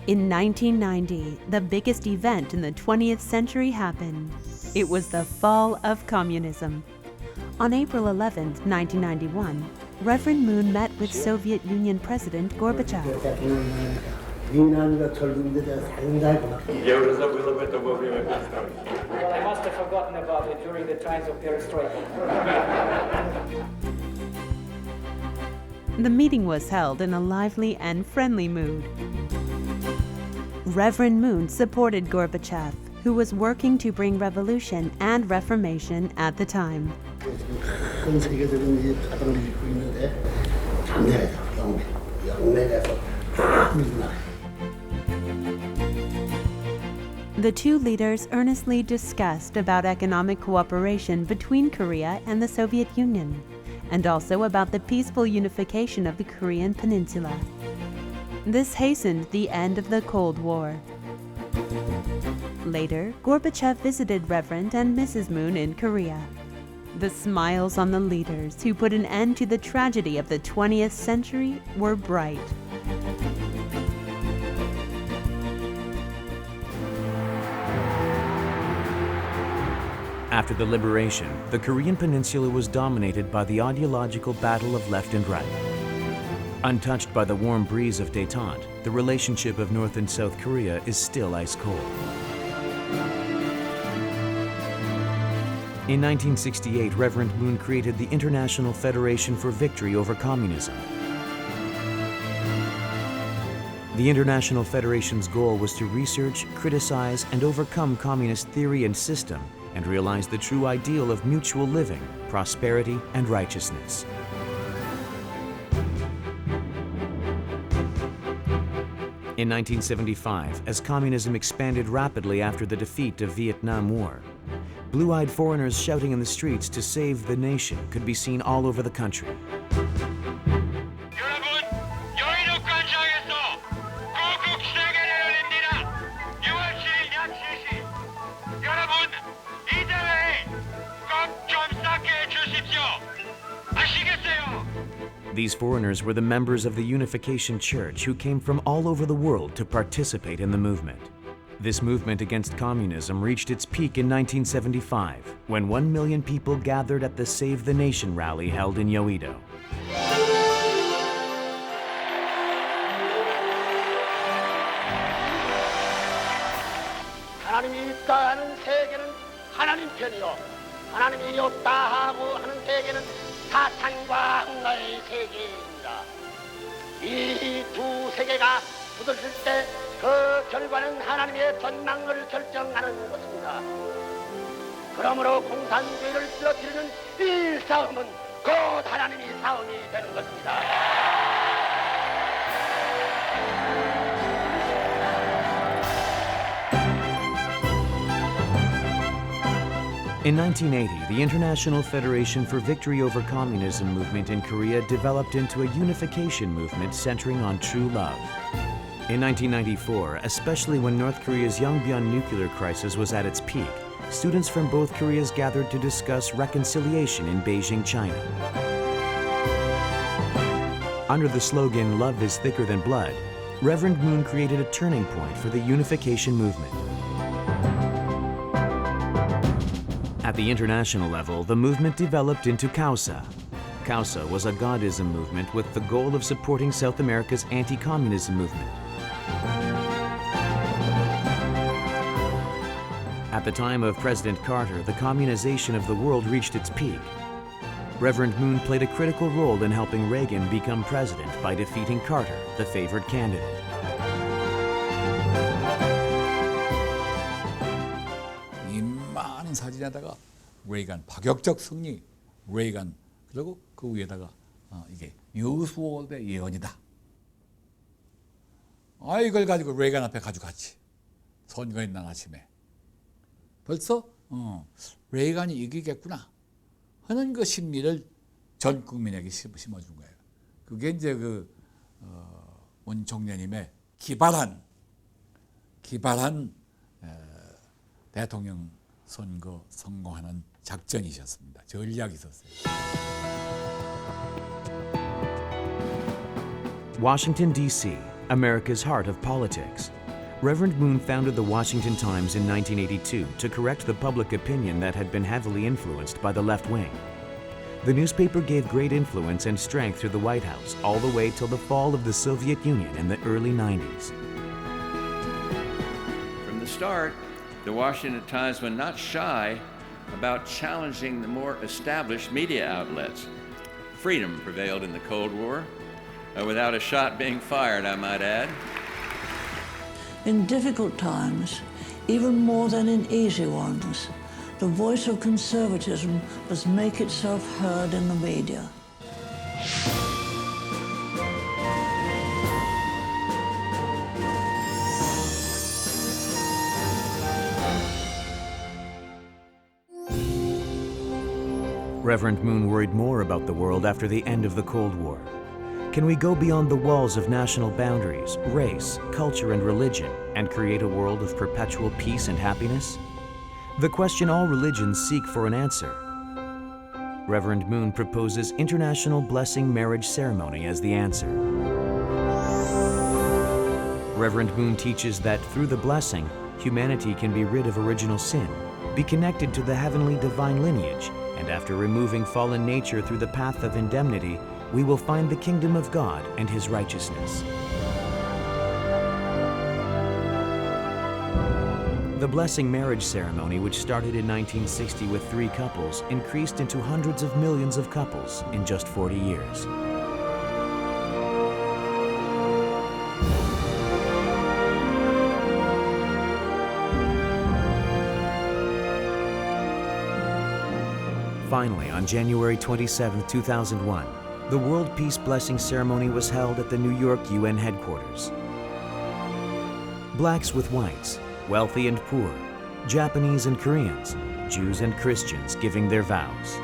In 1990, the biggest event in the 20th century happened. It was the fall of communism. On April 11, 1991, Reverend Moon met with Soviet Union President Gorbachev. I must have forgotten about it during the times of perestroika. The meeting was held in a lively and friendly mood. Reverend Moon supported Gorbachev, who was working to bring revolution and reformation at the time. 큰 세계적인 이 파동을 일으키고 있는데 장래에서 영맥에서 민나라. The two leaders earnestly discussed about economic cooperation between Korea and the Soviet Union, and also about the peaceful unification of the Korean peninsula. This hastened the end of the Cold War. Later, Gorbachev visited Reverend and Mrs. Moon in Korea. The smiles on the leaders who put an end to the tragedy of the 20th century were bright. After the liberation, the Korean peninsula was dominated by the ideological battle of left and right. Untouched by the warm breeze of détente, the relationship of North and South Korea is still ice cold. In 1968, Reverend Moon created the International Federation for Victory over Communism. The International Federation's goal was to research, criticize, and overcome communist theory and system, and realize the true ideal of mutual living, prosperity, and righteousness. In 1975, as communism expanded rapidly after the defeat of Vietnam War, blue-eyed foreigners shouting in the streets to save the nation could be seen all over the country. These foreigners were the members of the Unification Church who came from all over the world to participate in the movement. This movement against communism reached its peak in 1975, when 1 million people gathered at the Save the Nation rally held in Yeouido. 하나님이 있다 하는 세계는 하나님 편이요, 하나님이 없다 하고 하는 세계는 사탄과 흥나의 세계입니다. 이 두 세계가 부딪힐 때 그 결과는 하나님의 전망을 결정하는 것입니다. 그러므로 공산주의를 쓰러뜨리는 이 싸움은 곧 하나님의 싸움이 되는 것입니다. In 1980, the International Federation for Victory over Communism movement in Korea developed into a unification movement centering on true love. In 1994, especially when North Korea's Yongbyon nuclear crisis was at its peak, students from both Koreas gathered to discuss reconciliation in Beijing, China. Under the slogan, "Love is thicker than blood," Reverend Moon created a turning point for the unification movement. At the international level, the movement developed into Causa. Causa was a Godism movement with the goal of supporting South America's anti-communism movement. At the time of President Carter, the communization of the world reached its peak. Reverend Moon played a critical role in helping Reagan become president by defeating Carter, the favored candidate. 이 많은 사진에다가 레이간 파격적 승리, 레이간 그리고 그 위에다가 이게 뉴스월드의 예언이다. 이걸 가지고 레이간 앞에 가져갔지. 선거의 날 아침에. 벌써 레이간이 이기겠구나 하는 그 심리를 전 국민에게 심어준 거예요. 그게 이제 문 총리님의 기발한 대통령 선거 성공하는 작전이셨습니다. 전략이 있었어요. Washington, D.C., America's heart of politics. Reverend Moon founded the Washington Times in 1982 to correct the public opinion that had been heavily influenced by the left wing. The newspaper gave great influence and strength to the White House all the way till the fall of the Soviet Union in the early 90s. From the start, the Washington Times was not shy about challenging the more established media outlets. Freedom prevailed in the Cold War, without a shot being fired, I might add. In difficult times, even more than in easy ones, the voice of conservatism must make itself heard in the media. Reverend Moon worried more about the world after the end of the Cold War. Can we go beyond the walls of national boundaries, race, culture, and religion, and create a world of perpetual peace and happiness? The question all religions seek for an answer. Reverend Moon proposes International Blessing Marriage Ceremony as the answer. Reverend Moon teaches that through the blessing, humanity can be rid of original sin, be connected to the heavenly divine lineage, and after removing fallen nature through the path of indemnity, we will find the kingdom of God and His righteousness. The blessing marriage ceremony, which started in 1960 with 3 couples, increased into hundreds of millions of couples in just 40 years. Finally, on January 27, 2001, the World Peace Blessing Ceremony was held at the New York UN headquarters. Blacks with whites, wealthy and poor, Japanese and Koreans, Jews and Christians giving their vows.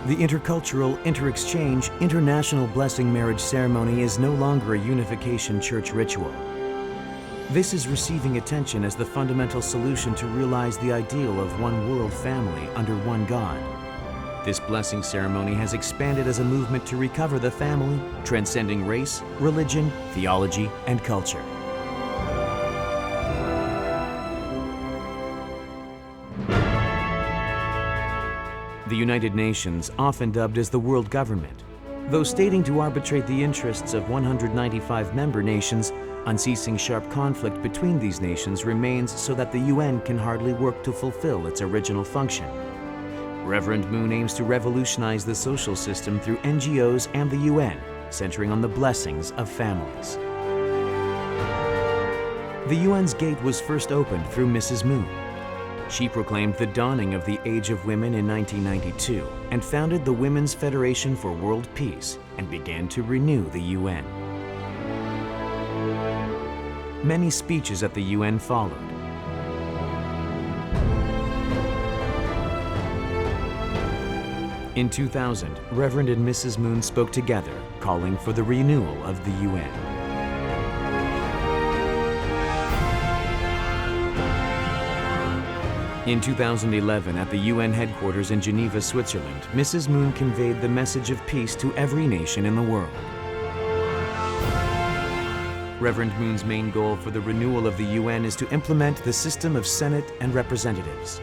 The intercultural, inter-exchange, international blessing marriage ceremony is no longer a unification church ritual. This is receiving attention as the fundamental solution to realize the ideal of one world family under one God. This blessing ceremony has expanded as a movement to recover the family, transcending race, religion, theology, and culture. The United Nations, often dubbed as the world government, though stating to arbitrate the interests of 195 member nations, unceasing sharp conflict between these nations remains so that the UN can hardly work to fulfill its original function. Reverend Moon aims to revolutionize the social system through NGOs and the UN, centering on the blessings of families. The UN's gate was first opened through Mrs. Moon. She proclaimed the dawning of the Age of Women in 1992 and founded the Women's Federation for World Peace and began to renew the UN. Many speeches at the UN followed. In 2000, Reverend and Mrs. Moon spoke together, calling for the renewal of the UN. In 2011, at the UN headquarters in Geneva, Switzerland, Mrs. Moon conveyed the message of peace to every nation in the world. Reverend Moon's main goal for the renewal of the UN is to implement the system of Senate and representatives.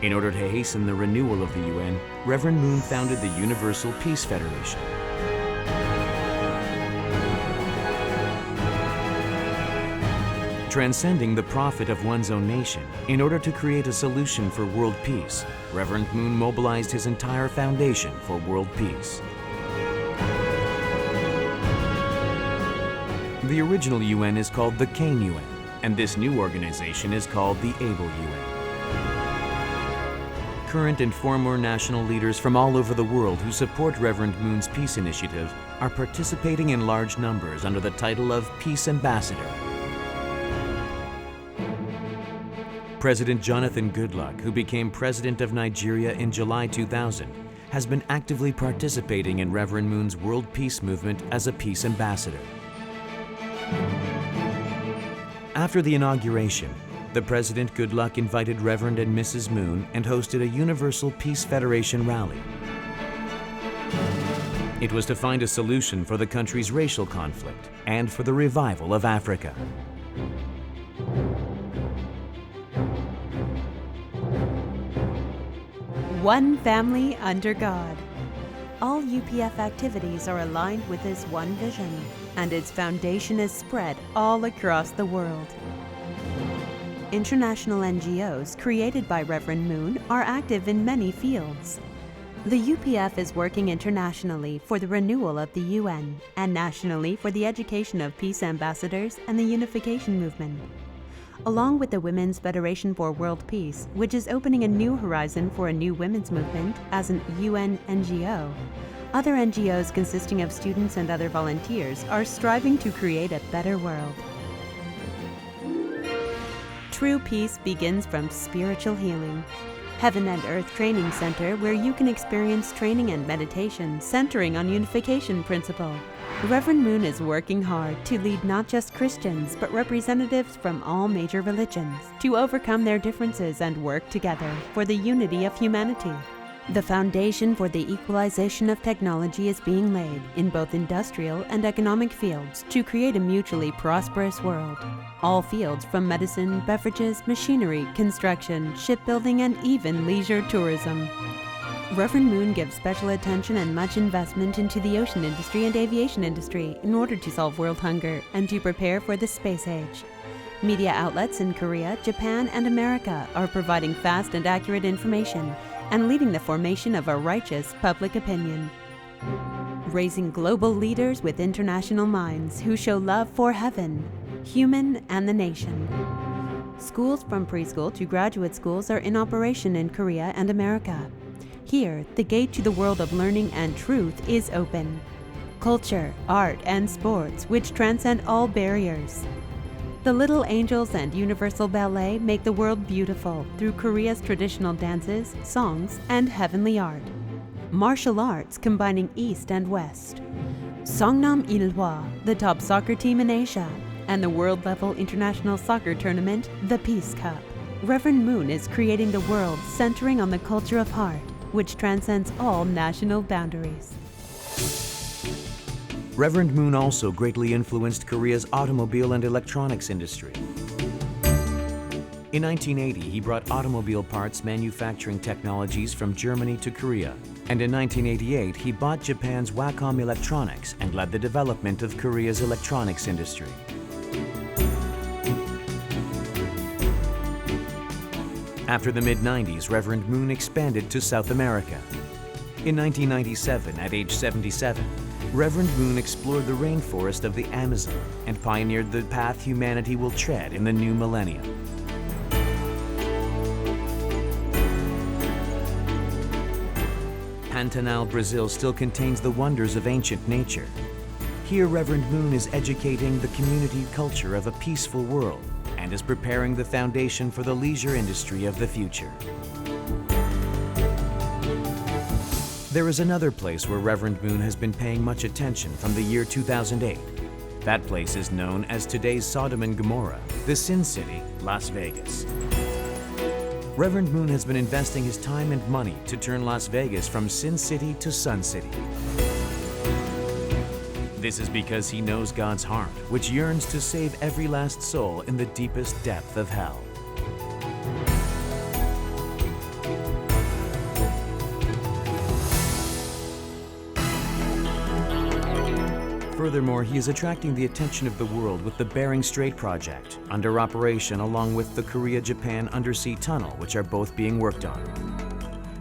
In order to hasten the renewal of the UN, Reverend Moon founded the Universal Peace Federation. Transcending the profit of one's own nation, in order to create a solution for world peace, Reverend Moon mobilized his entire foundation for world peace. The original UN is called the Cain UN, and this new organization is called the Able UN. Current and former national leaders from all over the world who support Reverend Moon's peace initiative are participating in large numbers under the title of Peace Ambassador. President Jonathan Goodluck, who became president of Nigeria in July 2000, has been actively participating in Reverend Moon's world peace movement as a peace ambassador. After the inauguration, the President Goodluck invited Reverend and Mrs. Moon and hosted a Universal Peace Federation rally. It was to find a solution for the country's racial conflict and for the revival of Africa. One family under God. All UPF activities are aligned with this one vision, and its foundation is spread all across the world. International NGOs created by Reverend Moon are active in many fields. The UPF is working internationally for the renewal of the UN and nationally for the education of peace ambassadors and the unification movement. Along with the Women's Federation for World Peace, which is opening a new horizon for a new women's movement as an UN NGO, other NGOs consisting of students and other volunteers are striving to create a better world. True peace begins from spiritual healing. Heaven and Earth Training Center, where you can experience training and meditation centering on unification principle. Reverend Moon is working hard to lead not just Christians, but representatives from all major religions to overcome their differences and work together for the unity of humanity. The foundation for the equalization of technology is being laid in both industrial and economic fields to create a mutually prosperous world. All fields from medicine, beverages, machinery, construction, shipbuilding, and even leisure tourism. Reverend Moon gives special attention and much investment into the ocean industry and aviation industry in order to solve world hunger and to prepare for the space age. Media outlets in Korea, Japan, and America are providing fast and accurate information and leading the formation of a righteous public opinion. Raising global leaders with international minds who show love for heaven, human, and the nation. Schools from preschool to graduate schools are in operation in Korea and America. Here, the gate to the world of learning and truth is open. Culture, art, and sports which transcend all barriers. The Little Angels and Universal Ballet make the world beautiful through Korea's traditional dances, songs, and heavenly art. Martial arts combining East and West. Songnam Ilhwa, the top soccer team in Asia, and the world-level international soccer tournament, the Peace Cup. Reverend Moon is creating the world centering on the culture of heart, which transcends all national boundaries. Reverend Moon also greatly influenced Korea's automobile and electronics industry. In 1980, he brought automobile parts manufacturing technologies from Germany to Korea. And in 1988, he bought Japan's Wacom Electronics and led the development of Korea's electronics industry. After the mid-90s, Reverend Moon expanded to South America. In 1997, at age 77, Reverend Moon explored the rainforest of the Amazon and pioneered the path humanity will tread in the new millennium. Pantanal, Brazil still contains the wonders of ancient nature. Here, Reverend Moon is educating the community culture of a peaceful world and is preparing the foundation for the leisure industry of the future. There is another place where Reverend Moon has been paying much attention from the year 2008. That place is known as today's Sodom and Gomorrah, the Sin City, Las Vegas. Reverend Moon has been investing his time and money to turn Las Vegas from Sin City to Sun City. This is because he knows God's heart, which yearns to save every last soul in the deepest depth of hell. Furthermore, he is attracting the attention of the world with the Bering Strait project, under operation along with the Korea-Japan undersea tunnel, which are both being worked on.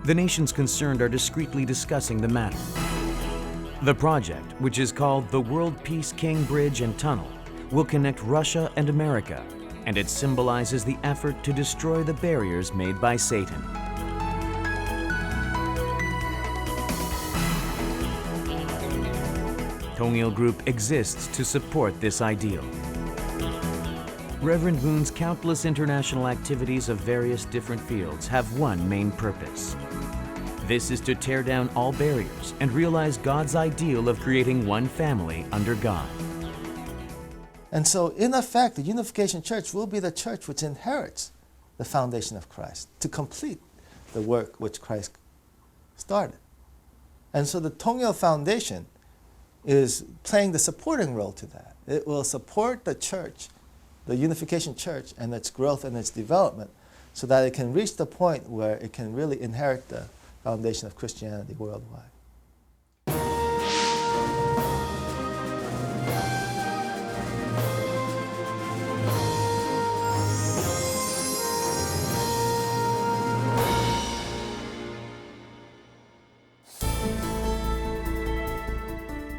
The nations concerned are discreetly discussing the matter. The project, which is called the World Peace King Bridge and Tunnel, will connect Russia and America, and it symbolizes the effort to destroy the barriers made by Satan. Tongil Group exists to support this ideal. Reverend Moon's countless international activities of various different fields have one main purpose. This is to tear down all barriers and realize God's ideal of creating one family under God. And so, in effect, the Unification Church will be the church which inherits the foundation of Christ to complete the work which Christ started. And so the Tongil Foundation is playing the supporting role to that. It will support the church, the Unification Church, and its growth and its development so that it can reach the point where it can really inherit the foundation of Christianity worldwide.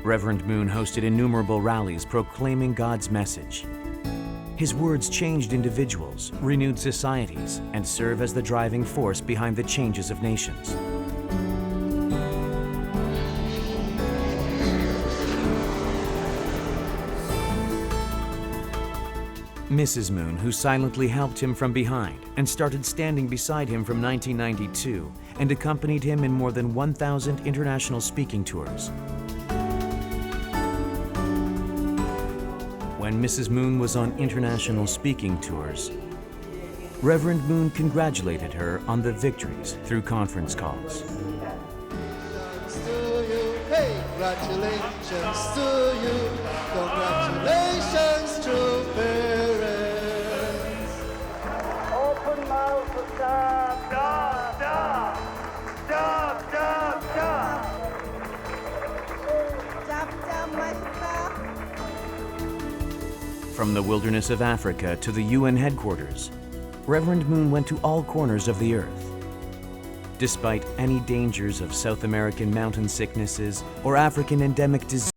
Reverend Moon hosted innumerable rallies proclaiming God's message. His words changed individuals, renewed societies, and serve as the driving force behind the changes of nations. Mrs. Moon, who silently helped him from behind and started standing beside him from 1992 and accompanied him in more than 1,000 international speaking tours. When Mrs. Moon was on international speaking tours, Reverend Moon congratulated her on the victories through conference calls. Congratulations to you, congratulations to parents. Open mouth, stop, stop, stop, stop, stop, stop. From the wilderness of Africa to the UN headquarters, Reverend Moon went to all corners of the earth. Despite any dangers of South American mountain sicknesses or African endemic disease,